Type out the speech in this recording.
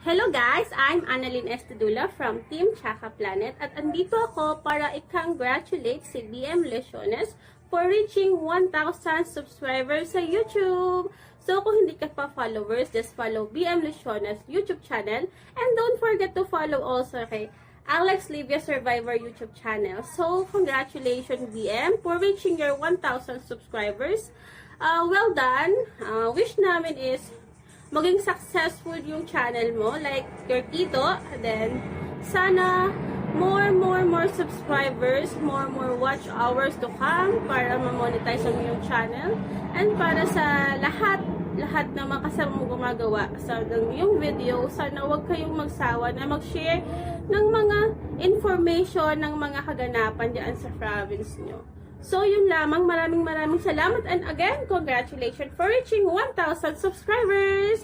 Hello guys! I'm Annalyn Estudula from Team Chaka Planet at andito ako para i-congratulate si BM Lesiones for reaching 1,000 subscribers sa YouTube. So kung hindi ka pa followers, just follow BM Lesiones YouTube channel and don't forget to follow also kay Alex Livia Survivor YouTube channel. So congratulations BM for reaching your 1,000 subscribers. Well done! Wish namin is maging successful yung channel mo, like your Tito. Then, sana more subscribers, more watch hours to come para ma-monetize mo yung channel. And para sa lahat na makasama mo gumagawa sa yung video, sana wag kayong magsawa na mag-share ng mga information ng mga kaganapan diyan sa province nyo. So, yun lamang. Maraming salamat. And again, congratulations for reaching 1,000 subscribers!